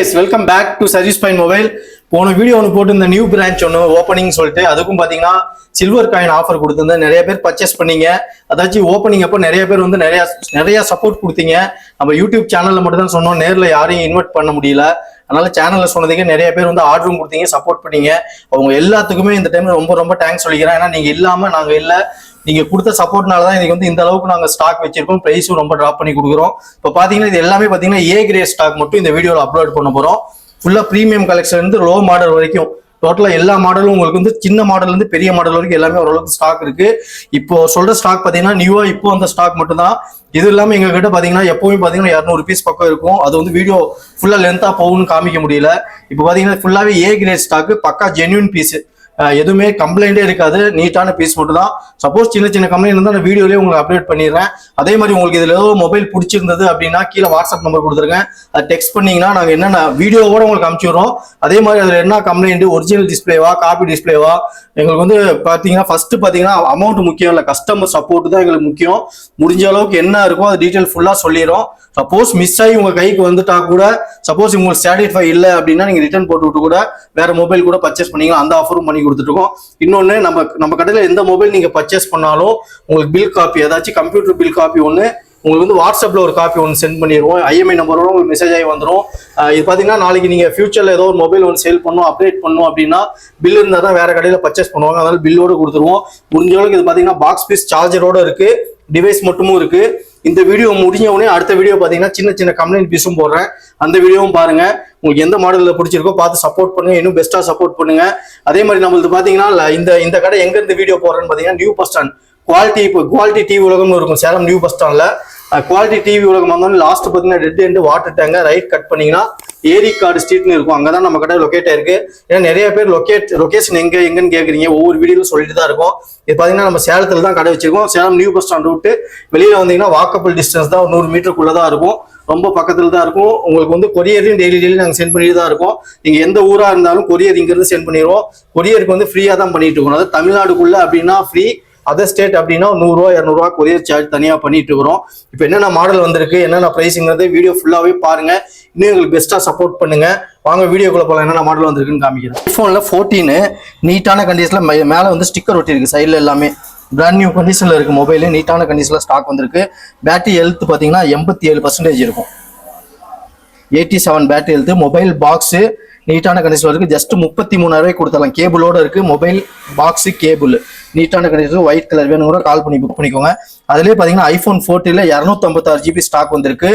guys, welcome back to Service Point Mobile. போன video ஒன்று போட்டு இந்த நியூ பிரான்ச் ஒன்று ஓப்பனிங் சொல்லிட்டு அதுக்கும் பார்த்தீங்கன்னா சில்வர் காயின் ஆஃபர் கொடுத்துருந்தேன். நிறைய பேர் பர்ச்சேஸ் பண்ணீங்க. அதாச்சும் ஓப்பனிங் அப்போ நிறைய பேர் வந்து நிறைய சப்போர்ட் கொடுத்தீங்க. நம்ம யூடியூப் சேனலில் மட்டும் தான் சொன்னோம், நேரில் யாரையும் இன்வைட் பண்ண முடியல. அதனால சேனலில் சொன்னதுக்கு நிறைய பேர் வந்து ஆர்டரும் கொடுத்தீங்க, சப்போர்ட் பண்ணீங்க. அவங்க எல்லாத்துக்குமே இந்த டைம் ரொம்ப ரொம்ப தேங்க்ஸ் சொல்லிக்கிறேன். ஏன்னா நீங்கள் இல்லாமல் நாங்கள் இல்லை, நீங்க கொடுத்த சப்போர்ட்னால தான் இன்னைக்கு வந்து இந்த அளவுக்கு நாங்கள் ஸ்டாக் வச்சிருக்கோம். பிரைஸும் ரொம்ப ட்ராப் பண்ணி கொடுக்குறோம். இப்போ பார்த்தீங்கன்னா இது எல்லாமே பார்த்தீங்கன்னா ஏ கிரேட் ஸ்டாக் மட்டும் இந்த வீடியோவில் அப்லோட் பண்ண போகிறோம். ஃபுல்லாக ப்ரீமியம் கலெக்ஷன் இருந்து லோ மாடல் வரைக்கும் டோட்டலாக எல்லா மாடலும் உங்களுக்கு வந்து சின்ன மாடல் இருந்து பெரிய மாடல் வரைக்கும் எல்லாமே ஓரளவுக்கு ஸ்டாக் இருக்கு. இப்போ சொல்ற ஸ்டாக் பார்த்தீங்கன்னா நியூவா இப்போ அந்த ஸ்டாக் மட்டும் தான். இது இல்லாமல் எங்க கிட்ட பார்த்தீங்கன்னா எப்பவும் பார்த்தீங்கன்னா 200 பீஸ் பக்கம் இருக்கும். அது வந்து வீடியோ ஃபுல்லாக லென்த்தாக போகும்னு காமிக்க முடியல. இப்போ பார்த்தீங்கன்னா ஃபுல்லாகவே ஏ கிரேட் ஸ்டாக்கு, பக்கா ஜென்யூன் பீஸ், எதுவுமே கம்ப்ளைண்டே இருக்காது, நீட்டான பீஸ் மட்டும் தான். சப்போஸ் சின்ன சின்ன கம்ப்ளைண்ட் இருந்தால் நான் வீடியோலேயே உங்களுக்கு அப்டேட் பண்ணிடுறேன். அதே மாதிரி உங்களுக்கு இதில் ஏதோ மொபைல் பிடிச்சிருந்தது அப்படின்னா கீழே வாட்ஸ்அப் நம்பர் கொடுத்துருக்கேன், அதை டெக்ஸ்ட் பண்ணீங்கன்னா நாங்கள் என்னென்ன வீடியோவோட உங்களுக்கு அனுப்பிச்சிடுறோம். அதே மாதிரி அதில் என்ன கம்ப்ளைண்ட், ஒரிஜினல் டிஸ்பிளேவா காப்பி டிஸ்பிளேவா, எங்களுக்கு வந்து பார்த்தீங்கன்னா ஃபர்ஸ்ட் பார்த்தீங்கன்னா அமௌண்ட் முக்கியம் இல்லை, கஸ்டமர் சப்போர்ட் தான் எங்களுக்கு முக்கியம். முடிஞ்ச அளவுக்கு என்ன இருக்கோ அது டீட்டெயில் ஃபுல்லாக சொல்லிடுறோம். சப்போஸ் மிஸ் ஆகி உங்க கைக்கு வந்துட்டா கூட, சப்போஸ் உங்களுக்கு சாட்டிஸ்ஃபை இல்லை அப்படின்னா நீங்க ரிட்டர்ன் போட்டு விட்டு கூட வேற மொபைல் கூட பர்ச்சேஸ் பண்ணீங்க, அந்த ஆஃபரும் பண்ணி கொடுத்துட்டு இருக்கோம். இன்னொன்னு, நம்ம கடையில் எந்த மொபைல் நீங்க பர்ச்சேஸ் பண்ணாலும் உங்களுக்கு பில் காப்பி, ஏதாச்சும் கம்ப்யூட்டர் பில் காப்பி ஒன்று உங்களுக்கு வந்து வாட்ஸ்அப்ல ஒரு காப்பி ஒன்று சென்ட் பண்ணிடுவோம். ஐஎம்ஐ நம்பரோட உங்களுக்கு மெசேஜ் ஆகி வந்துடும். இது பார்த்தீங்கன்னா நாளைக்கு நீங்க ஃபியூச்சர்ல ஏதோ ஒரு மொபைல் ஒன்று சேல் பண்ணணும், அப்டேட் பண்ணணும் அப்படின்னா பில் இருந்தால் தான் வேற கடையில் பர்ச்சேஸ் பண்ணுவாங்க. அதனால பில்லோட கொடுத்துருவோம். முடிஞ்ச அளவுக்கு இது பார்த்தீங்கன்னா பாக்ஸ் பீஸ் சார்ஜரோட இருக்கு, டிவைஸ் மட்டுமும் இருக்கு. இந்த வீடியோ முடிஞ்ச உடனே அடுத்த வீடியோ பார்த்தீங்கன்னா சின்ன சின்ன கம்ப்ளைண்ட் பீஸும் போடுறேன், அந்த வீடியோவும் பாருங்க. உங்களுக்கு எந்த மாடலில் பிடிச்சிருக்கோ பார்த்து சப்போர்ட் பண்ணுங்க, இன்னும் பெஸ்ட்டாக சப்போர்ட் பண்ணுங்க. அதே மாதிரி நம்மளுக்கு பார்த்தீங்கன்னா இந்த கடை எங்க இருந்து வீடியோ போடுறேன்னு பார்த்தீங்கன்னா new bus stand quality TV உலகம்னு இருக்கும் சேலம் நியூ பஸ் ஸ்டாண்ட்ல. குவாலிட்டி டிவி உலகம் வந்தோன்னு லாஸ்ட் பார்த்தீங்கன்னா red end water tank right cut பண்ணீங்கன்னா ஏரிக்காடு ஸ்ட்ரீட்னு இருக்கும், அங்கதான் நம்ம கடை லொக்கேட் ஆயிருக்கு. ஏன்னா நிறைய பேர் லொகேஷன் எங்கன்னு கேட்குறீங்க, ஒவ்வொரு வீடியோலும் சொல்லிட்டு தான் இருக்கும். இது பார்த்தீங்கன்னா நம்ம சேலத்துல தான் கடை வச்சிருக்கோம். சேலம் நியூ பஸ் ஸ்டாண்ட் விட்டு வெளியில வந்தீங்கன்னா வாக்கபிள் டிஸ்டன்ஸ் தான், 100 மீட்டருக்குள்ள தான் இருக்கும், ரொம்ப பக்கத்துல தான் இருக்கும். உங்களுக்கு வந்து கொரியரையும் டெய்லி நாங்கள் சென்ட் பண்ணிட்டு தான் இருக்கோம். நீங்க எந்த ஊரா இருந்தாலும் கொரியர் இங்கிருந்து சென்ட் பண்ணிடுவோம். கொரியருக்கு வந்து ஃப்ரீயா தான் பண்ணிட்டு இருக்கோம். அதாவது தமிழ்நாடுக்குள்ள அப்படின்னா ஃப்ரீ, அதர் ஸ்டேட் அப்படின்னா 100 200 கொரியர் சார்ஜ் தனியாக பண்ணிட்டு இருக்கிறோம். இப்போ என்னென்ன மாடல் வந்திருக்கு, என்னென்ன பிரைஸுங்கிறது வீடியோ ஃபுல்லாகவே பாருங்க. இன்னும் எங்களுக்கு பெஸ்ட்டாக சப்போர்ட் பண்ணுங்க. வாங்க வீடியோக்குள்ள போகலாம், என்னென்ன மாடல் வந்திருக்குன்னு காமிக்கிறேன். ஐஃபோனில் 14 நீட்டான கண்டிஷனில் மேலே வந்து ஸ்டிக்கர் ஒட்டி இருக்கு, சைடில் எல்லாமே பிராண்ட் நியூ கண்டிஷனில் இருக்கு. மொபைல் நீட்டான கண்டிஷனில் ஸ்டாக் வந்திருக்கு. பேட்டரி ஹெல்த் பார்த்தீங்கன்னா 87% இருக்கும், 87 பேட்டரி ஹெல்த். மொபைல் பாக்ஸு நீட்டான கண்டிஷனில் இருக்கு. ஜஸ்ட் 33,000 கொடுத்தலாம். கேபிளோட இருக்கு, மொபைல் பாக்ஸு கேபிள் நீட்டான கண்டிஷன். ஒயிட் கலர் வேணுங்கிற கால் பண்ணி புக் பண்ணிக்கோங்க. அதுலேயே பார்த்தீங்கன்னா ஐஃபோன் 14 256 GB ஸ்டாக் வந்திருக்கு.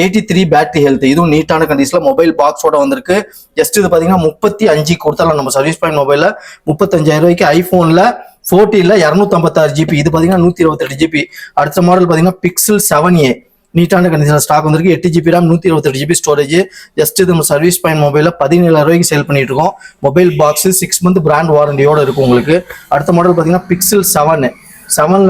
83 பேட்டரி ஹெல்த், இதுவும் நீட்டான கண்டிஷனில் மொபைல் பாக்ஸோட வந்திருக்கு. ஜஸ்ட் இது பார்த்தீங்கன்னா 35 கொடுத்தலாம் நம்ம சர்வீஸ் பாயிண்ட் மொபைலில். 35,000 ஐஃபோனில் 14 256 GB, இது பார்த்தீங்கன்னா 128 GB. அடுத்த மாடல் பார்த்தீங்கன்னா பிக்சல் 7A நீட்டான கண்டிஷன் ஸ்டாக் வந்திருக்கு. 8 GB RAM 128 GB storage. Just இது நம்ம சர்வீஸ் பாயிண்ட் மொபைலில் 17,000 சேல் பண்ணிட்டு இருக்கோம். மொபைல் பாக்ஸ் 6 மந்த் பிராண்ட் வாரண்டியோட இருக்கும் உங்களுக்கு. அடுத்த மாடல் பார்த்தீங்கன்னா பிக்சல் 7ல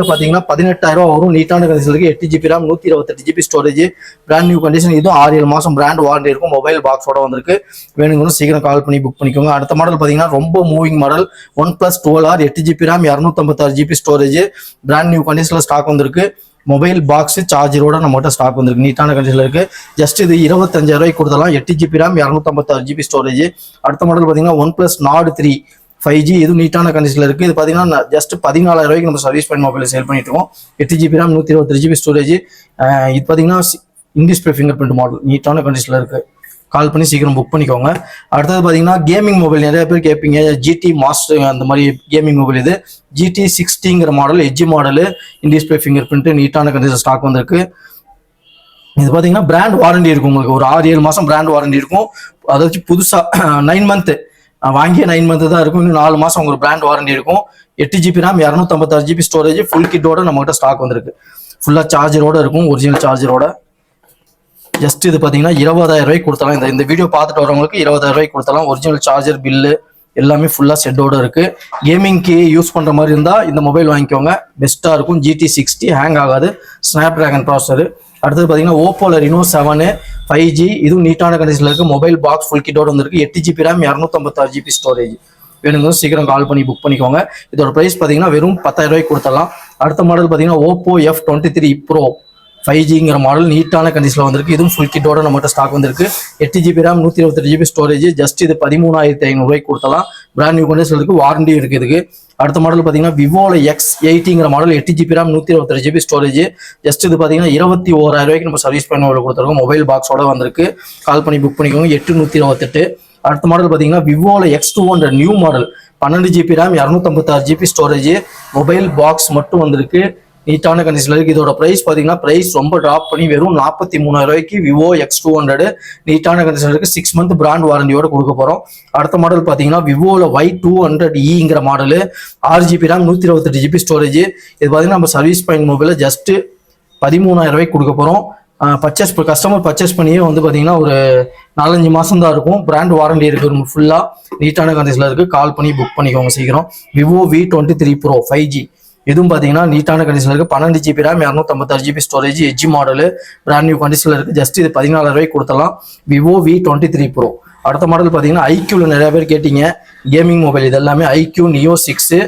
பார்த்தீங்கன்னா 18,000 வரும். நீட்டான கண்டிஷன் இருக்கு. 8 GB RAM 128 GB storage, brand new condition. இதுவும் 6-7 மாதம் பிராண்ட் வாரண்டி இருக்கும். மொபைல் பாக்ஸோட வந்திருக்கு. வேணுங்கன்னு சீக்கிரம் கால் பண்ணி புக் பண்ணிக்கோங்க. அடுத்த மாடல் பார்த்தீங்கன்னா ரொம்ப moving model OnePlus 12R 8 GB RAM 256 GB storage, brand new கண்டிஷனில் ஸ்டாக் வந்திருக்கு. மொபைல் பாக்ஸ் சார்ஜரோட நம்மகிட்ட ஸ்டாக் வந்திருக்கு. நீட்டான கண்டிஷனில் இருக்கு. ஜஸ்ட் இது 25,000 கொடுத்தலாம். 8 GB RAM 256 GB ஸ்டோரேஜ். அடுத்த மாடல் பார்த்தீங்கன்னா OnePlus Nord 3 5G, இது நீட்டான கண்டிஷனில் இருக்கு. இது பார்த்தீங்கன்னா ஜஸ்ட் 14,000 நம்ம சர்வீஸ் பாயிண்ட் மொபைலில் சேல் பண்ணிட்டு இருக்கோம். 8 GB RAM 128 GB ஸ்டோரேஜ். இது பார்த்தீங்கன்னா இன்டிஸ்பிளே ஃபிங்கர் பிரிண்ட் மாடல் நீட்டான கண்டிஷனில் இருக்கு. கால் பண்ணி சீக்கிரம் புக் பண்ணிக்கோங்க. அடுத்தது பார்த்தீங்கன்னா கேமிங் மொபைல் நிறைய பேர் கேட்பீங்க, GT மாஸ்டர் அந்த மாதிரி கேமிங் மொபைல். இது GT 60 model, edge model, in-display finger print நீட்டான கண்டிஷன் ஸ்டாக் வந்திருக்கு. இது பார்த்தீங்கன்னா பிராண்ட் வாரண்டி இருக்கும் உங்களுக்கு, ஒரு 6-7 மாதம் பிராண்ட் வாரண்டி இருக்கும். அதாச்சும் புதுசாக 9 மந்த் வாங்கிய 9 மந்த் தான் இருக்கும். இன்னும் 4 மாதம் உங்களுக்கு பிராண்ட் வாரண்டி இருக்கும். 8 GB RAM 256 GB storage, full கிட்டோட நம்மகிட்ட ஸ்டாக் வந்திருக்கு. ஃபுல்லாக சார்ஜரோட இருக்கும், ஒரிஜினல் சார்ஜரோட. ஜஸ்ட் இது பார்த்தீங்கன்னா 20,000 கொடுத்தலாம். இந்த வீடியோ பார்த்துட்டு வரவங்களுக்கு 20,000 கொடுத்தலாம். ஒரிஜினல் சார்ஜர் பில்லு எல்லாமே ஃபுல்லாக செட்டோட இருக்கு. கேமிங்க்கு யூஸ் பண்ணுற மாதிரி இருந்தால் இந்த மொபைல் வாங்கிக்கோங்க, பெஸ்ட்டாக இருக்கும். GT 60 ஹேங் ஆகாது, ஸ்னாப் டிராகன் ப்ராசஸர். அடுத்தது பார்த்தீங்கன்னா ஓப்போல Reno 7 5G, இதுவும் நீட்டான கண்டிஷனில் இருக்கு. மொபைல் பாக்ஸ் ஃபுல் கிட்டோட வந்திருக்கு. 8 GB RAM 256 GB ஸ்டோரேஜ். வேணுங்க சீக்கிரம் கால் பண்ணி புக் பண்ணிக்கோங்க. இதோட ப்ரைஸ் பார்த்தீங்கன்னா வெறும் 10,000 கொடுத்தலாம். அடுத்த மாடல் பார்த்தீங்கன்னா ஓப்போ F23 Pro 5Gங்கிற மாடல் நீட்டான கண்டிஷனில் வந்திருக்கு. இதுவும் ஃபுல் கிட்டோட நம்மகிட்ட ஸ்டாக் வந்திருக்கு. 8GB RAM 128GB storage. Just இது 13,500 கொடுத்தலாம். பிராண்ட் நியூ கண்டிஷனில் இருக்கு. வாரண்டி இருக்கு இதுக்கு. அடுத்த மாடல் பார்த்தீங்கன்னா விவோல X80ங்கிற model 8GB RAM 128GB storage. Just இது பார்த்தீங்கன்னா 21,000 நம்ம சர்வீஸ் பண்ண கொடுத்துருக்கோம். மொபைல் பாக்ஸோட வந்திருக்கு. கால் பண்ணி புக் பண்ணிக்கோங்க. 828. அடுத்த மாடல் பார்த்தீங்கன்னா விவோல X200 new model 12GB RAM 256GB storage. Mobile box மட்டும் வந்திருக்கு. நீட்டான கண்டிஷன்ல இருக்கு. இதோட பிரைஸ் பாத்தீங்கன்னா பிரைஸ் ரொம்ப டிராப் பண்ணி வெறும் 43,000 விவோ X200 நீட்டான கண்டிஷன்ல இருக்கு. 6 மந்த் பிராண்ட் வாரண்டியோட கொடுக்க போறோம். அடுத்த மாடல் பாத்தீங்கன்னா விவோல Y200Eங்கிற model 6GB RAM 128GB storage. இது பாத்தீங்கன்னா நம்ம சர்வீஸ் பாயிண்ட் மொபைல ஜஸ்ட் 13,000 கொடுக்க போறோம். கஸ்டமர் பர்ச்சேஸ் பண்ணியே வந்து பாத்தீங்கன்னா ஒரு 4-5 மாசம் தான் இருக்கும். பிராண்ட் வாரண்டி இருக்கு. ஃபுல்லா நீட்டான கண்டிஷன்ல இருக்கு. கால் பண்ணி புக் பண்ணிக்கோங்க சீக்கிரம். விவோ V23 Pro 5G இதுவும் பாத்தீங்கன்னா நீட்டான கண்டிஷன்ல இருக்கு. 12GB RAM 256GB storage. Edge model brand new கண்டிஷன்ல இருக்கு. ஜஸ்ட் இது 14,000 கொடுத்தலாம். Vivo V23 Pro. அடுத்த மாடல் பாத்தீங்கன்னா ஐக்யூல நிறைய பேர் கேட்டீங்க. கேமிங் மொபைல் இது எல்லாமே ஐக்யூ நியோ 6.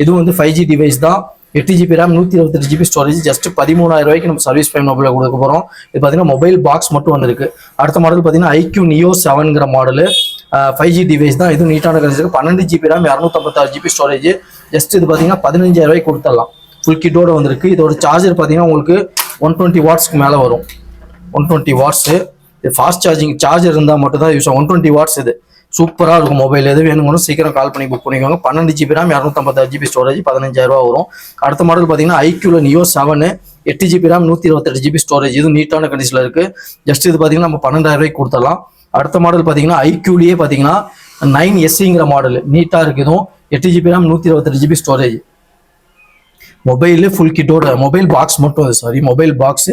இதுவும் வந்து 5G டிவைஸ் தான். 8GB RAM 128GB storage. Just 13,000 நம்ம சர்வீஸ் டைம் மொபைல கொடுக்க போறோம். இது பாத்தீங்கன்னா மொபைல் பாக்ஸ் மட்டும் வந்திருக்கு. அடுத்த மாடல் பாத்தீங்கன்னா ஐக்யூ நியோ 7ங்கிற மாடல் 5G டிவைஸ் தான். இது நீட்டான condition. 12GB RAM 256GB storage. Just இது பாத்தீங்கன்னா 15,000 கொடுத்துடலாம். ஃபுல் கிட்டோட வந்திருக்கு. இதோட சார்ஜர் பாத்தீங்கன்னா உங்களுக்கு 120 வாட்ஸ்க்கு மேல வரும். 120 வாட்ஸ். இது ஃபாஸ்ட் சார்ஜிங் சார்ஜர் இருந்தால் மட்டும் தான் யூஸ் ஆகும். 120 வாட்ஸ். இது சூப்பராக இருக்கும் மொபைல். எது வேணும்னு சீக்கிரம் கால் பண்ணி புக் பண்ணிக்கோங்க. 12GB RAM 256GB ஸ்டோரேஜ் 15,000 வரும். அடுத்த மாடல் பார்த்தீங்கன்னா ஐக்யூல neo 7 8GB RAM 128GB storage. இது நீட்டான கண்டிஷனில் இருக்கு. ஜஸ்ட் இது பார்த்தீங்கன்னா நம்ம 12,000 கொடுத்துடலாம். அடுத்த மாடல் பார்த்தீங்கன்னா ஐக்யூலேயே பார்த்தீங்கன்னா 9SEங்கிற மாடல் நீட்டாக இருக்கு. இதுவும் 8GB RAM 128GB storage. Mobile full கிட்டோட மொபைல் பாக்ஸ் மட்டும் மொபைல் பாக்ஸ்.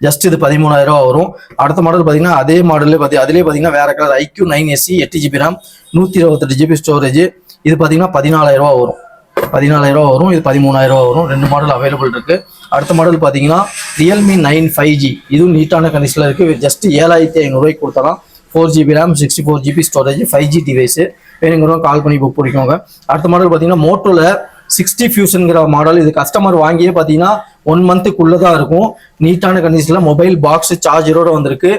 ஜஸ்ட் இது 13,000 வரும். அடுத்த மாடல் பார்த்தீங்கன்னா அதே மாடல்ல அதிலே பார்த்தீங்கன்னா வேற colour IQ 9SE 8GB RAM 128GB storage. இது பார்த்தீங்கன்னா 14,000 வரும். 14,000 வரும். இது 13,000 வரும். 2 மாடல் அவைலபிள் இருக்கு. அடுத்த மாடல் பார்த்தீங்கன்னா ரியல்மி 9 5G. இதுவும் நீட்டான கண்டிஷன்ல இருக்கு. Just 7,500 கொடுத்தலாம். 4GB RAM 64GB storage 5G device. வேணுங்கிறவங்க கால் பண்ணி புக் பண்ணிக்கோங்க. அடுத்த மாடல் பார்த்தீங்கன்னா மோட்டோல 60 ஃபியூஷன்ங்கிற மாடல். இது கஸ்டமர் வாங்கியே பார்த்தீங்கன்னா 1 மந்த்துக்குள்ள தான் இருக்கும். நீட்டான கண்டிஷன்ல மொபைல் பாக்ஸ் சார்ஜரோட வந்திருக்கு.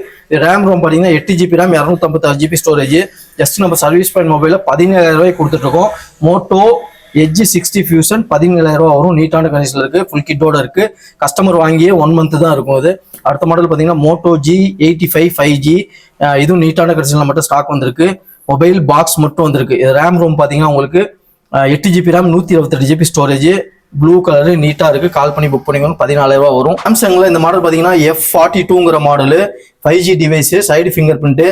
ரேம் ரோம் பார்த்தீங்கன்னா 8GB RAM 256GB storage. Just நம்ம சர்வீஸ் பாயிண்ட் மொபைல 17,000 கொடுத்துட்டு இருக்கோம். மோட்டோ எட்ஜ் 60 ஃபியூஷன் 17,000 வரும். நீட்டான கண்டிஷன்ல இருக்கு. ஃபுல் கிட்டோட இருக்கு. கஸ்டமர் வாங்கியே 1 மந்த் தான் இருக்கும் இது. அடுத்த மாடல் பார்த்தீங்கன்னா மோட்டோ G85 5G. இதுவும் நீட்டான கண்டிஷன்ல மட்டும் ஸ்டாக் வந்திருக்கு. மொபைல் பாக்ஸ் மட்டும் வந்திருக்கு. இது ரேம் ரோம் பார்த்தீங்கன்னா உங்களுக்கு 8GB RAM 128GB storage. Blue colour நீட்டா இருக்கு. கால் பண்ணி புக் பண்ணிக்கோங்க. 14,000 வரும். சாம்சங்ல இந்த மாடல் பாத்தீங்கன்னா F42ங்கிற model 5G device. Side fingerprint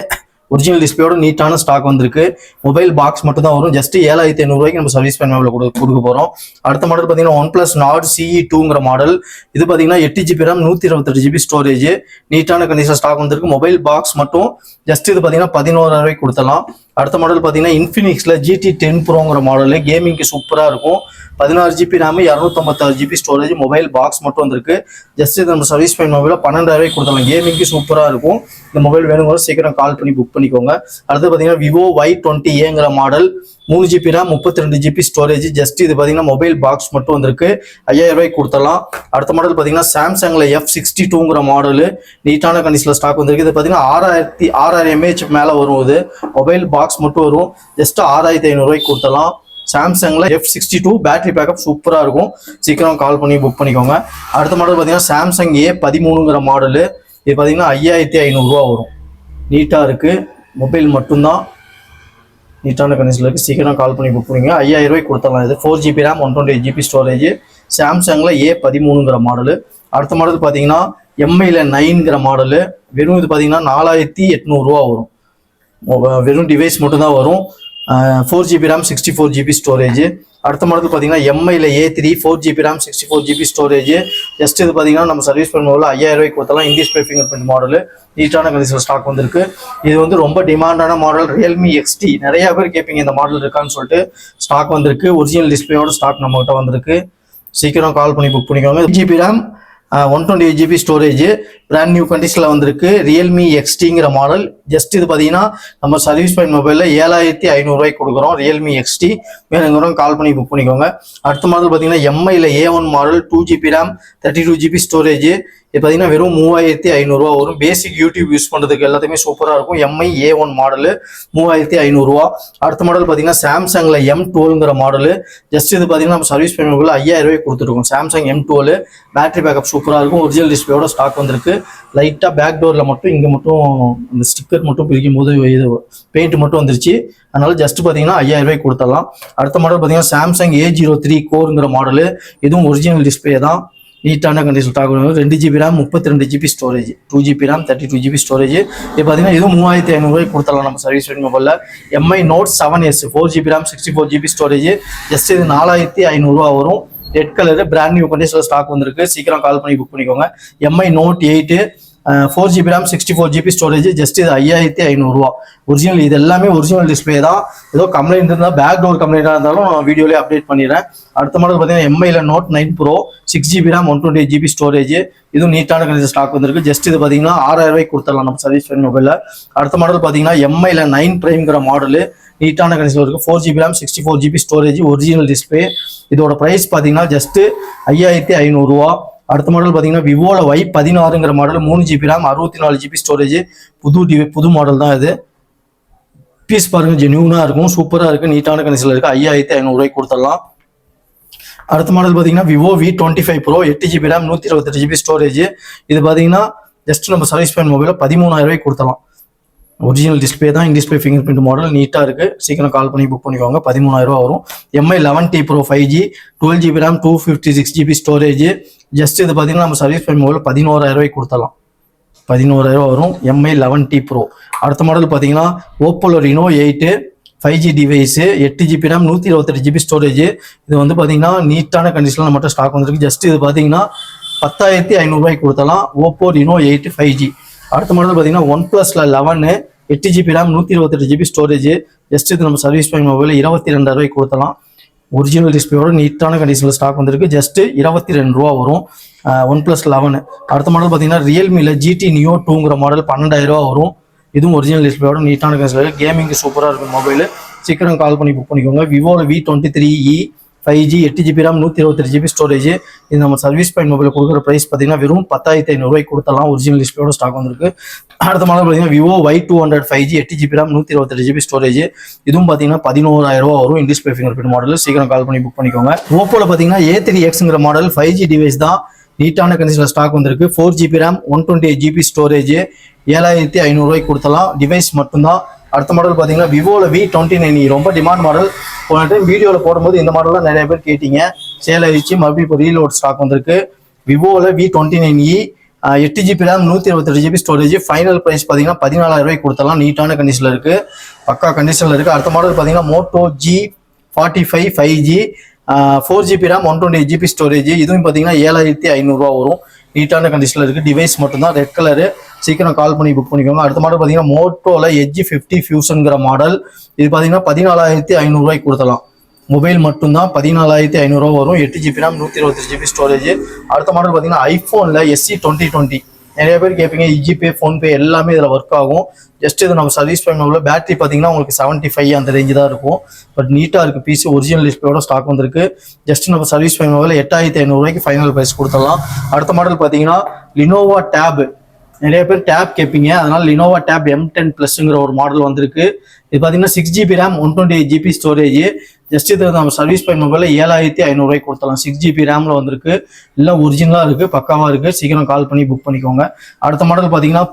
original டிஸ்பிளேயோட நீட்டான ஸ்டாக் வந்திருக்கு. மொபைல் பாக்ஸ் மட்டும் தான் வரும். ஜஸ்ட் 7,500 நம்ம சர்வீஸ் பண்ண கொடுக்க போறோம். அடுத்த மாடல் பாத்தீங்கன்னா OnePlus Nord CE2ங்கிற மாடல். இது பாத்தீங்கன்னா 8GB RAM 128GB ஸ்டோரேஜ். நீட்டான கண்டிஷன் ஸ்டாக் வந்திருக்கு. மொபைல் பாக்ஸ் மட்டும் ஜஸ்ட் இது பாத்தீங்கன்னா 11,000 கொடுத்தலாம். அடுத்த மாடல் பாத்தீங்கன்னா இன்ஃபினிக்ஸ்ல GT10 Proங்கிற மாடல். கேமிங்க்கு சூப்பரா இருக்கும். 16GB RAM 256GB storage. Mobile box மட்டும் வந்திருக்கு. ஜஸ்ட் இது நம்ம சர்வீஸ் பண்ண மொபைல 12,000 கொடுத்தலாம். கேமிங்க்கு சூப்பரா இருக்கும். இந்த மொபைல் வேணுங்கிற சீக்கிரம் கால் பண்ணி புக் பண்ணிக்கோங்க. அடுத்து பாத்தீங்கன்னா விவோ Y20Aங்கிற model 3GB RAM 32GB storage. Just இது பாத்தீங்கன்னா மொபைல் பாக்ஸ் மட்டும் வந்திருக்கு. 5,000 கொடுத்தலாம். அடுத்த மாடல் பாத்தீங்கன்னா சாம்சங்ல F62ங்கிற மாடல் நீட்டான கண்டிஷன்ல ஸ்டாக் வந்திருக்கு. இது பாத்தீங்கன்னா 6,000 mAh மேல வரும். இது மொபைல் பாக்ஸ் மட்டும் வரும். ஜஸ்ட் 6,500 கொடுத்தலாம். சாம்சங்ல F62 பேட்டரி பேக்கப் சூப்பரா இருக்கும். சீக்கிரம் கால் பண்ணி புக் பண்ணிக்கோங்க. அடுத்த மாடல் பாத்தீங்கன்னா சாம்சங் A13ங்கிற மாடல். இது பாத்தீங்கன்னா 5,500 வரும். நீட்டா இருக்கு. மொபைல் மட்டும்தான் நீட்டான கண்டிஷன்ல இருக்கு. சீக்கிரம் கால் பண்ணி புக் பண்ணுங்க. 5,000 கொடுத்தலாம். இது 4GB RAM 128GB ஸ்டோரேஜ். சாம்சங்ல A13ங்கிற மாடல். அடுத்த மாடல் பாத்தீங்கன்னா MIல 9ங்கிற மாடல். வெறும் இது பாத்தீங்கன்னா 4,800 வரும். வெறும் டிவைஸ் மட்டும் தான் வரும். 4GB RAM 64GB storage. அடுத்த மாடல் பார்த்தீங்கன்னா MIல A3 4GB RAM 64GB storage. Just இது பார்த்தீங்கன்னா நம்ம சர்வீஸ் பண்ணும்போது 5,000 கொடுத்தலாம். இன்டிஸ்பிளே ஃபிங்கர் பிரிண்ட் மாடல் நீட்டான கண்டிஷன் ஸ்டாக் வந்திருக்கு. இது வந்து ரொம்ப டிமாண்டான மாடல். ரியல்மி XT நிறைய பேர் கேட்பீங்க இந்த மாடல் இருக்கான்னு சொல்லிட்டு. ஸ்டாக் வந்திருக்கு. ஒரிஜினல் டிஸ்பிளேயோட ஸ்டாக் நம்ம கிட்ட வந்திருக்கு. சீக்கிரம் கால் பண்ணி புக் பண்ணிக்கோங்க. 8GB RAM 128GB storage. Brand new கண்டிஷன்ல வந்திருக்கு. Realme XTங்கிற model. ஜஸ்ட் இது பார்த்தீங்கன்னா நம்ம சர்வீஸ் பாயிண்ட் மொபைலில் 7,500 கொடுக்குறோம். ரியல்மி XT வேணுங்கிறவங்க கால் பண்ணி புக் பண்ணிக்கோங்க. அடுத்த மாடல் பார்த்தீங்கன்னா MIல A1 model 2GB RAM 32GB storage. இது பார்த்தீங்கன்னா வெறும் 3500 ரூபா வரும். பேசிக் யூடியூப் யூஸ் பண்ணுறதுக்கு எல்லாத்தையுமே சூப்பராக இருக்கும். MI A1 மாடலு 3500 ரூபா. அடுத்த மாடல் பார்த்தீங்கன்னா சாம்சங்கில் M12ங்கிற மாடலு. ஜஸ்ட் இது பார்த்தீங்கன்னா நம்ம சர்வீஸ் பண்ணுறதுக்குள்ள 5000 ரூபாய் கொடுத்துருக்கோம். சாம்சங் M12 பேட்டரி பேக்கப் சூப்பராக இருக்கும். ஒரிஜினல் டிஸ்பிளேயோட ஸ்டாக் வந்திருக்கு. லைட்டாக பேக் டோரில் மட்டும் இங்கே மட்டும் அந்த ஸ்டிக்கர் மட்டும் பிரிக்கும் போது இது பெயிண்ட் மட்டும் வந்துருச்சு. அதனால ஜஸ்ட் பார்த்தீங்கன்னா 5000 ரூபாய் கொடுத்துடலாம். அடுத்த மாடல் பார்த்தீங்கன்னா சாம்சங் A03 கோருங்கிற மாடலு. இதுவும் ஒரிஜினல் டிஸ்பிளே தான். நீட்டான condition stock 2GB RAM 32GB storage, 2GB RAM 32GB storage. இது பார்த்தீங்கன்னா இதுவும் 3500 ரூபாய் கொடுத்துடலாம் நம்ம சர்வீஸ் மொபைலில். MI Note 7S 4GB RAM 64GB storage. Just இது 4500 ரூபா வரும். ரெட் கலரு பிராண்ட் நியூ கண்டிஷனில் ஸ்டாக் வந்திருக்கு. சீக்கிரம் கால் பண்ணி புக் பண்ணிக்கோங்க. MI Note 8 4GB RAM 64GB storage. Just இது 5500 ரூபா. ஒரிஜினல் இது எல்லாமே ஒரிஜினல் டிஸ்பிளே தான். ஏதோ கம்ப்ளைண்ட் இருந்தால் பேக் டோர் கம்ப்ளைண்டாக இருந்தாலும் நான் வீடியோலேயே அப்டேட் பண்ணிடுறேன். அடுத்த மாடல் பார்த்தீங்கன்னா MIல Note 9 Pro 6GB RAM 128GB storage. இதுவும் நீட்டான கண்டிஷன் ஸ்டாக் வந்திருக்கு. ஜஸ்ட் இது பார்த்தீங்கன்னா 6000 ரூபாய் கொடுத்துடலாம் நம்ம சர்வீஸ் மொபைலில். அடுத்த மாடல் பார்த்தீங்கன்னா MIல 9 Primeங்கிற மாடலு. நீட்டான கண்டிஷன் இருக்குது. 4GB RAM 64GB storage, original display. இதோட ப்ரைஸ் பார்த்தீங்கன்னா ஜஸ்ட் 5500 ரூபா. அடுத்த மாடல் பார்த்தீங்கன்னா விவோல Y16ங்கிற model 3GB RAM 64GB storage. புது மாடல் தான் இது. பீஸ் பாருங்க, ஜென்யூனாக இருக்கும், சூப்பராக இருக்குது, நீட்டான கண்டிஷனில் இருக்குது. 5500 ரூபாய் கொடுத்துடலாம். அடுத்த மாடல் பார்த்தீங்கன்னா Vivo V25 Pro 8GB RAM 128GB storage. இது பார்த்தீங்கன்னா ஜஸ்ட் நம்ம சர்வீஸ் பாயிண்ட் மொபைலில் 13000 ரூபாய் கொடுத்துடலாம். ஒரிஜினல் டிஸ்பிளே தான், in display finger print model, நீட்டாக இருக்குது. சீக்கிரம் கால் பண்ணி புக் பண்ணிக்கோங்க. 13000 ரூபா வரும். MI 11T Pro 5G 12GB RAM 256GB storage. Just இது பார்த்தீங்கன்னா நம்ம சர்வீஸ் பாயிண்ட் மொபைலில் 11000 ரூபாய் கொடுத்துடலாம். 11000 ரூபா வரும். MI 11T Pro. அடுத்த மாடல் பார்த்தீங்கன்னா ஓப்போல Reno 8 5G device 8GB RAM 128GB storage. இது வந்து பார்த்தீங்கன்னா நீட்டான கண்டிஷனில் நம்மகிட்ட ஸ்டாக் வந்துருக்கு. ஜஸ்ட் இது பார்த்தீங்கன்னா 10500 ரூபாய்க்கு கொடுத்தலாம். Oppo Reno 8 5G. அடுத்த மாடல் பார்த்தீங்கன்னா OnePlusல 11 8GB RAM 128GB storage. Just இது நம்ம சர்வீஸ் பாயிண்ட் மொபைலில் 22000 ரூபாய்க்கு கொடுத்தலாம். ஒரிஜினல் டிஸ்பிளேயோட நீட்டான கண்டிஷனில் ஸ்டாக் வந்திருக்கு. ஜஸ்ட் 22 ரூபா வரும். OnePlus 11. அடுத்த மாடல் பார்த்தீங்கன்னா ரியல்மியில் GT Neo 2ங்கிற மாடல் 12000 ரூபா வரும். இதுவும் ஒரிஜினல் டிஸ்பிளேயோட நீட்டான கண்டிஷனில் கேமிங்கு சூப்பராக இருக்கும் மொபைல். சீக்கிரம் கால் பண்ணி புக் பண்ணிக்கோங்க. விவோவில் V23e 5G 8GB RAM 128GB storage. இது நம்ம சர்வீஸ் பாயிண்ட் மொபைலில் கொடுக்குற ப்ரைஸ் பார்த்தீங்கன்னா வெறும் 10500 ரூபாய்க்கு கொடுத்தலாம். ஒரிஜினல் டிஸ்பிளேயோட ஸ்டாக் வந்திருக்கு. அடுத்த மாடல் பார்த்தீங்கன்னா Vivo Y200 5G 8GB RAM 128GB storage. இதுவும் பார்த்தீங்கன்னா 11000 ரூபா வரும். In display finger print model. சீக்கிரம் கால் பண்ணி புக் பண்ணிக்கோங்க. ஓப்போல பார்த்தீங்கன்னா A3Xங்கிற மாடல் 5G டிவைஸ் தான். நீட்டான கண்டிஷனில் ஸ்டாக் வந்திருக்கு. 4GB RAM 128GB storage. 7500 ரூபாய்க்கு கொடுத்தலாம். டிவைஸ் மட்டும்தான். அடுத்த மாடல் பார்த்தீங்கன்னா விவோவில் V29e ரொம்ப டிமாண்ட் மாடல். போன டைம் வீடியோவில் போடும்போது இந்த மாடல்லாம் நிறைய பேர் கேட்டீங்க, சேல் ஆயிடுச்சு. மறுபடியும் இப்போ ரீலோட் ஸ்டாக் வந்திருக்கு. விவோவில் V29e 8GB RAM 128GB ஸ்டோரேஜ். ஃபைனல் ப்ரைஸ் பார்த்தீங்கன்னா 14000 ரூபாய்க்கு கொடுத்தலாம். நீட்டான கண்டிஷனில் இருக்குது, பக்கா கண்டிஷனில் இருக்குது. அடுத்த மாடல் பார்த்தீங்கன்னா Moto G45 5G 4GB RAM 128GB storage. இதுவும் பார்த்தீங்கன்னா 7500 ரூபா வரும். நீட்டான கண்டிஷனில் இருக்குது. டிவைஸ் மட்டும்தான், ரெட் கலரு. சீக்கிரம் கால் பண்ணி புக் பண்ணிக்கோங்க. அடுத்த மாடல் பார்த்தீங்கன்னா மோட்டோல Edge 50 ஃபியூஷன்ங்கிற மாடல். இது பார்த்தீங்கன்னா 14500 ரூபாய்க்கு கொடுத்தலாம். மொபைல் மட்டும்தான் 14500 ரூபா வரும். 8GB RAM 128GB storage. அடுத்த மாடல் பார்த்தீங்கன்னா ஐஃபோனில் SE 2020. நிறைய பேர் கேட்பீங்க, ஜிபே ஃபோன்பே எல்லாமே இதில் ஒர்க் ஆகும். ஜஸ்ட் இது நம்ம சர்வீஸ் பண்ண பேட்டரி பார்த்தீங்கன்னா உங்களுக்கு 75 அந்த ரேஞ்சு தான் இருக்கும். பட் நீட்டாக இருக்குது பீஸ். ஒரிஜினல் டிஸ்பிளேயோட ஸ்டாக் வந்திருக்கு. ஜஸ்ட் நம்ம சர்வீஸ் பண்ண 8500 ரூபாய்க்கு ஃபைனல் ப்ரைஸ் கொடுத்துடலாம். அடுத்த மாடல் பார்த்தீங்கன்னா லினோவா டேப். நிறைய பேர் டேப் கேட்பீங்க, அதனால லினோவா டேப் M10 Plusங்கிற ஒரு மாடல் வந்திருக்கு. இது பார்த்தீங்கன்னா 6GB RAM 128GB storage. Just இது நம்ம சர்வீஸ் பாயிண்ட் மொபைலில் 7500 ரூபாய்க்கு கொடுத்தலாம். 6GB RAMல வந்திருக்கு. எல்லாம் ஒரிஜினலாக இருக்குது, பக்காவாக இருக்குது. சீக்கிரம் கால் பண்ணி புக் பண்ணிக்கோங்க. அடுத்த மாடல் பார்த்தீங்கன்னா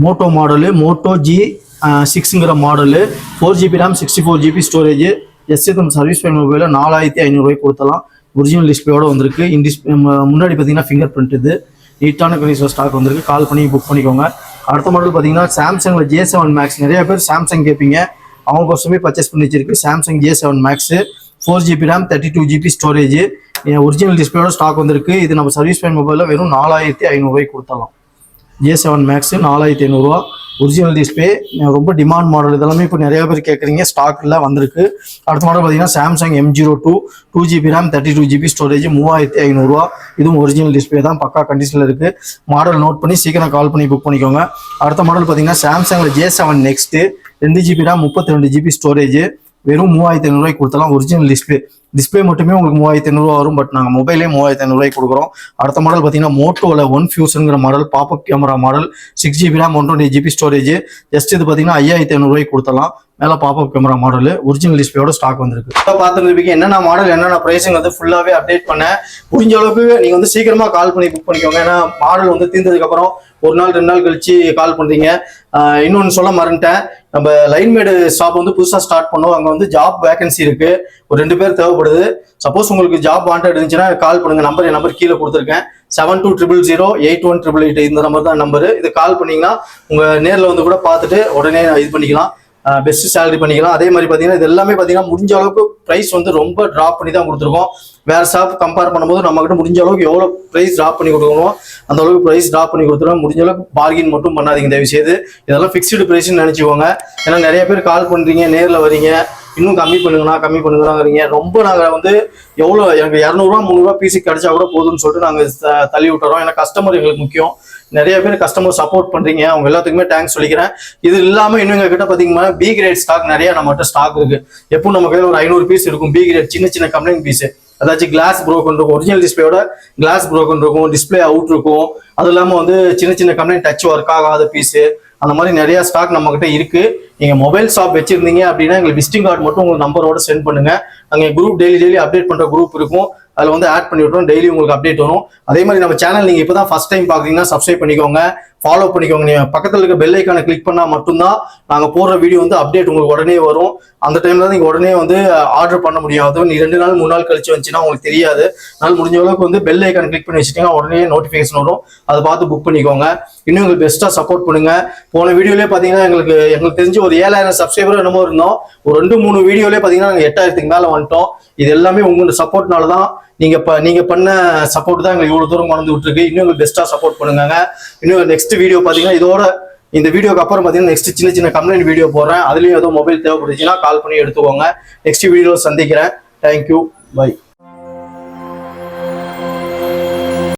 மோட்டோ மாடலு மோட்டோ G6ங்கிற model 4GB RAM 64GB storage. Just இது நம்ம சர்வீஸ் பாயிண்ட் மொபைலில் 4500 ரூபாய்க்கு கொடுத்தலாம். ஒரிஜினல் டிஸ்பிளேயோட வந்திருக்கு. முன்னாடி பார்த்தீங்கன்னா ஃபிங்கர் பிரிண்ட். இது நீட்டான கண்டிஷன் ஸ்டாக் வந்திருக்கு. கால் பண்ணி புக் பண்ணிக்கோங்க. அடுத்த மாடல் பார்த்தீங்கன்னா சாம்சங்கில் J7 Max. நிறைய பேர் சாம்சங் கேட்பீங்க, அவங்க கோசமே பர்ச்சேஸ் பண்ணி வச்சிருக்கு. Samsung J7 Max 4GB RAM 32GB storage. Original டிஸ்பிளேயோட ஸ்டாக் வந்திருக்கு. இது நம்ம சர்வீஸ் பாயிண்ட் மொபைலில் வெறும் 4500 ரூபாய்க்கு கொடுத்தலாம். J7 Max 4500 ரூபா. ஒரிஜினல் டிஸ்பிளே, ரொம்ப டிமாண்ட் மாடல். இதெல்லாமே இப்போ நிறைய பேர் கேட்குறீங்க, ஸ்டாக்ல வந்திருக்கு. அடுத்த மாடல் பார்த்தீங்கன்னா Samsung M02 2GB RAM 32GB storage 3500 ரூபா. இதுவும் ஒரிஜினல் டிஸ்பிளே தான், பக்கா கண்டிஷனில் இருக்குது. மாடல் நோட் பண்ணி சீக்கிரம் கால் பண்ணி புக் பண்ணிக்கோங்க. அடுத்த மாடல் பார்த்தீங்கன்னா சாம்சங்கில் J7 Next 2GB RAM 32GB storage. வெறும் 3500 கொடுத்தலாம். ஒரிஜினல் டிஸ்பிளே மட்டுமே உங்களுக்கு 3500 வரும். பட் நாங்கள் மொபைலே 3500 கொடுக்குறோம். அடுத்த மாடல் பார்த்தீங்கன்னா மோட்டோவில் ஒன் ஃபியூஷனுங்கிற model, pop up camera model, 6GB RAM 128GB storage. Just இது பார்த்தீங்கன்னா 5500 கொடுத்தலாம். மேலே பாப்அப் கேமரா மாடல், ஒரிஜினல் டிஸ்பிளேயோட ஸ்டாக் வந்திருக்கு. இப்போ பார்த்துருப்பீங்க என்னென்ன மாடல் என்னென்ன ப்ரைஸிங் வந்து ஃபுல்லாகவே அப்டேட் பண்ணேன். முடிஞ்ச அளவுக்கு நீங்கள் வந்து சீக்கிரமாக கால் பண்ணி புக் பண்ணிக்கோங்க. ஏன்னா மாடல் வந்து தீர்ந்ததுக்கப்புறம் 1 நாள் 2 நாள் கழிச்சு கால் பண்ணுறீங்க. இன்னொன்று சொல்ல மறந்துட்டேன், நம்ம லைன்மேடு ஷாப் வந்து புதுசாக ஸ்டார்ட் பண்ணோம். அங்கே வந்து ஜாப் வேகன்சி இருக்கு, ஒரு 2 பேர் தேவைப்படுது. சப்போஸ் உங்களுக்கு ஜாப் வாண்டட் இருந்துச்சுன்னா கால் பண்ணுங்க. என் நம்பர் கீழே கொடுத்துருக்கேன், 7200081888. இந்த நம்பர் தான் நம்பரு. இது கால் பண்ணீங்கன்னா உங்க நேரில் வந்து கூட பார்த்துட்டு உடனே இது பண்ணிக்கலாம், பெஸ்ட் சேலரி பண்ணிக்கலாம். அதே மாதிரி பார்த்தீங்கன்னா இது எல்லாமே பார்த்தீங்கன்னா முடிஞ்ச அளவுக்கு ப்ரைஸ் வந்து ரொம்ப ட்ராப் பண்ணி தான் கொடுத்துருக்கோம். வேற ஷாப் கம்பேர் பண்ணும்போது நம்ம கிட்ட முடிஞ்ச அளவுக்கு எவ்வளோ ப்ரைஸ் ட்ராப் பண்ணி கொடுக்கணும் அந்த அளவுக்கு ப்ரைஸ் ட்ராப் பண்ணி கொடுத்துருவோம். முடிஞ்ச அளவுக்கு பார்கின் மட்டும் பண்ணாதீங்க தயவு செய்து. இதெல்லாம் ஃபிக்ஸ்டு ப்ரைஸ்ன்னு நினச்சிக்கோங்க. ஏன்னா நிறைய பேர் கால் பண்ணுறீங்க, நேரில் வரீங்க, இன்னும் கம்மி பண்ணுங்கிறீங்க. ரொம்ப நாங்கள் வந்து எவ்வளோ எனக்கு 200 300 பிசி கிடைச்சா கூட போதும்னு சொல்லிட்டு நாங்கள் தள்ளி விட்டுறோம். ஏன்னா கஸ்டமர் எங்களுக்கு முக்கியம். நிறைய பேர் கஸ்டமர் சப்போர்ட் பண்றீங்க, அவங்க எல்லாத்துக்குமே தேங்க்ஸ் சொல்லிக்கிறேன். இது இல்லாம இன்னும் எங்க கிட்ட பாத்தீங்கன்னா பி கிரேட் ஸ்டாக் நிறைய நம்மகிட்ட ஸ்டாக் இருக்கு. எப்போ நம்ம கையில ஒரு 500 பீஸ் இருக்கும் பி கிரேட், சின்ன கம்ப்ளைண்ட் பீஸ். அதாச்சும் கிளாஸ் ப்ரோக்கன் இருக்கும், ஒரிஜினல் டிஸ்பிளேயோட கிளாஸ் ப்ரோக்கன் இருக்கும், டிஸ்பிளே அவுட் இருக்கும். அது இல்லாம வந்து சின்ன கம்ப்ளைண்ட் டச் ஒர்க் ஆகாத பீஸ், அந்த மாதிரி நிறைய ஸ்டாக் நம்ம கிட்ட இருக்கு. நீங்க மொபைல் ஷாப் வச்சிருந்தீங்க அப்படின்னா எங்களுக்கு விசிட்டிங் கார்டு மட்டும் உங்க நம்பரோட சென்ட் பண்ணுங்க. நாங்க குரூப் டெய்லி அப்டேட் பண்ற குரூப் இருக்கும், அதில் வந்து ஆட் பண்ணி விட்டுறோம். டெய்லி உங்களுக்கு அப்டேட் வரும். அதே மாதிரி நம்ம சேனல் நீங்க இப்பதான் ஃபர்ஸ்ட் டைம் பாக்குறீங்கன்னா சப்ஸ்கிரைப் பண்ணிக்கோங்க, ஃபாலோ பண்ணிக்கோங்க. நீங்க பக்கத்துல இருக்க பெல் ஐக்கானை கிளிக் பண்ணா மட்டும்தான் நாங்க போடுற வீடியோ வந்து அப்டேட் உங்களுக்கு உடனே வரும். அந்த டைம்ல தான் நீங்க உடனே வந்து ஆர்டர் பண்ண முடியாது. நீ 2 நாள் 3 நாள் கழிச்சு வந்துச்சுன்னா உங்களுக்கு தெரியாது. அதனால முடிஞ்ச அளவுக்கு வந்து பெல் ஐக்கான் கிளிக் பண்ணி வச்சுட்டீங்கன்னா உடனே நோட்டிபிகேஷன் வரும், அதை பார்த்து புக் பண்ணிக்கோங்க. இன்னும் எங்களுக்கு பெஸ்ட்டா சப்போர்ட் பண்ணுங்க. போன வீடியோலேயே பாத்தீங்கன்னா எங்களுக்கு தெரிஞ்சு ஒரு 7000 சப்ஸ்கிரைபர் என்னமோ இருந்தோம். ஒரு 2-3 வீடியோலேயே பாத்தீங்கன்னா நாங்கள் 8000க்கு மேல வந்துட்டோம். இது எல்லாமே உங்களோட சப்போர்ட்னால தான். நீங்க பண்ண சப்போர்ட் தான் எங்களுக்கு இவ்வளவு தூரம் கொண்டு விட்டுருக்கு. இன்னும் உங்களுக்கு பெஸ்ட்டா சப்போர்ட் பண்ணுங்க. இன்னும் நெக்ஸ்ட் வீடியோ பாத்தீங்கன்னா இதோட இந்த வீடியோக்கு அப்புறம் பாத்தீங்கன்னா நெக்ஸ்ட் சின்ன கம்ப்ளைண்ட் வீடியோ போடுறேன். அதுலயும் ஏதோ மொபைல் தேவைப்படுச்சுன்னா கால் பண்ணி எடுத்துக்கோங்க. நெக்ஸ்ட் வீடியோ சந்திக்கிறேன். Thank you, by.